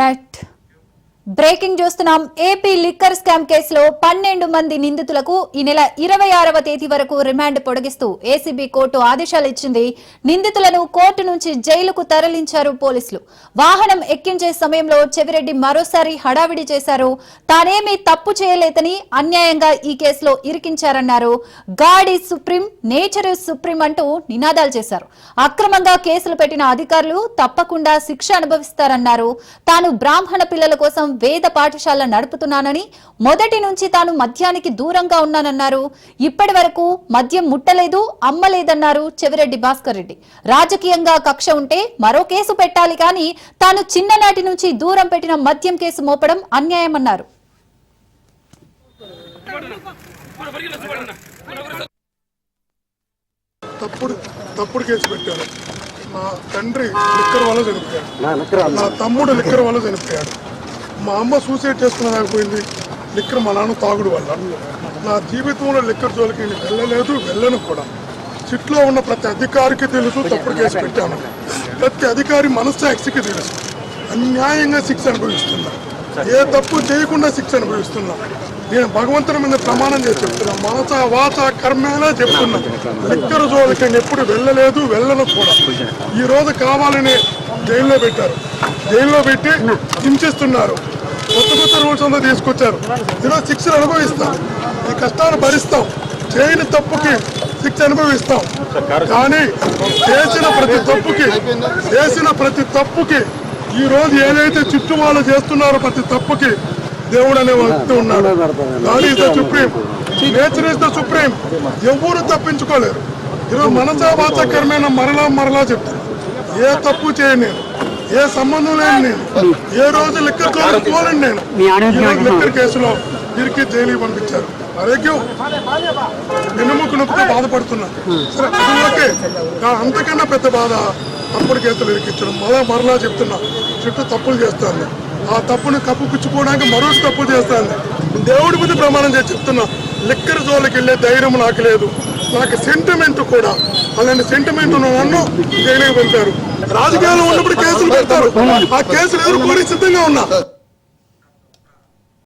Right breaking చూస్తున్నాం. AP liquor scam కేసులో 12 మంది నిందితులకు ఈ నెల 26వ తేదీ వరకు రిమాండ్ పొడిగిస్తూ ఏసీబీ కోర్టు ఆదేశాలు ఇచ్చింది. నిందితులను కోర్టు నుంచి జైలుకు తరలించారు పోలీసులు. వాహనం ఎక్కించే సమయంలో చెవిరెడ్డి మరోసారి హడావిడి చేశారు. తానేమీ తప్పు చేయలేదని అన్యాయంగా ఈ కేసులో ఇరికించారన్నారు. God is supreme, nature is supreme అంటూ నినాదాలు చేశారు. అక్రమంగా కేసులు పెట్టిన అధికారులు తప్పకుండా శిక్ష అనుభవిస్తారన్నారు. తాను బ్రాహ్మణ పిల్లల కోసం వేద పాఠశాల నడుపుతున్నానని, మొదటి నుంచి తాను మద్యానికి దూరంగా ఉన్నానన్నారు. ఇప్పటి వరకు మద్యం ముట్టలేదు, అమ్మలేదన్నారు చెవిరెడ్డి భాస్కర్ రెడ్డి. రాజకీయంగా కక్ష ఉంటే మరో కేసు పెట్టాలి కానీ తాను చిన్ననాటి నుంచి దూరం పెట్టిన మద్యం కేసు మోపడం అన్యాయమన్నారు. తప్పుడు కేసు పెట్టారు. నా తండ్రి లిక్కర్ వల్ల చనిపోయాడు, నా తమ్ముడు లిక్కర్ వల్ల చనిపోయాడు, మా అమ్మ సూసైడ్ చేసుకునేదాకపోయింది లిక్కర్ మా నాన్న తాగుడు వల్ల. నా జీవితంలో లిక్కర్ జోలికి వెళ్ళలేదు, వెళ్ళను కూడా. సిట్లో ఉన్న ప్రతి అధికారికి తెలుసు తప్పుడు కేసు పెట్టాను. ప్రతి అధికారి మనస్సాక్షికి తెలుసు అన్యాయంగా శిక్ష అనుభవిస్తున్నా, ఏ తప్పు చేయకుండా శిక్ష అనుభవిస్తున్నా. నేను భగవంతుని మీద ప్రమాణం చేసి చెప్తున్నా, మనస వాచ కర్మేలా చెప్తున్నా. లిక్కర్ జోలికి ఎప్పుడు వెళ్ళలేదు, వెళ్ళను కూడా. ఈ రోజు కావాలని జైల్లో పెట్టారు, జైల్లో పెట్టి హింసిస్తున్నారు. కొత్త రూల్స్ అంతా తీసుకొచ్చారు. ఈరోజు శిక్షలు అనుభవిస్తాం, ఈ కష్టాలు భరిస్తాం, చేయని తప్పుకి శిక్ష అనుభవిస్తాం. కానీ చేసిన ప్రతి తప్పుకి ఈ రోజు ఏదైతే చుట్టూ వాళ్ళు చేస్తున్నారో ప్రతి తప్పుకి దేవుడు అనే వ్యక్తి ఉన్నాడు. God is the supreme, nature is the supreme. ఎవరు తప్పించుకోలేరు. ఈరోజు మనసా వాచకరమైన మరలా చెప్తాను, ఏ తప్పు చేయను నేను, ఏ సంబంధం లేని నేను, ఏ రోజు లిక్కర్ పోలేను నేను. లిక్కర్ కేసులో ఇరికి జైలుకి పంపించారు. ఆరోగ్యం వెన్నుముక నొప్పితో బాధపడుతున్నా. సరే అది ఓకే, అంతకన్నా పెద్ద బాధ తప్పుడు కేసులు ఇరికించడం. మరలా చెప్తున్నా, చుట్టూ తప్పులు చేస్తాను. ఆ తప్పుని కప్పుపుచ్చుకోవడానికి మరో తప్పులు చేస్తాను. దేవుడి మీద ప్రమాణం చేసి చెప్తున్నా, లిక్కర్ జోలికి వెళ్ళే ధైర్యం నాకు లేదు. నాకు సెంటిమెంట్ కూడా, అలాంటి సెంటిమెంట్ ఉన్న నన్ను జైలుకి పంపారు. రాజకీయాల్లో ఉన్నప్పుడు కేసులు పెడతారు, ఆ కేసులు ఎదుర్కొని సిద్ధంగా ఉన్నా.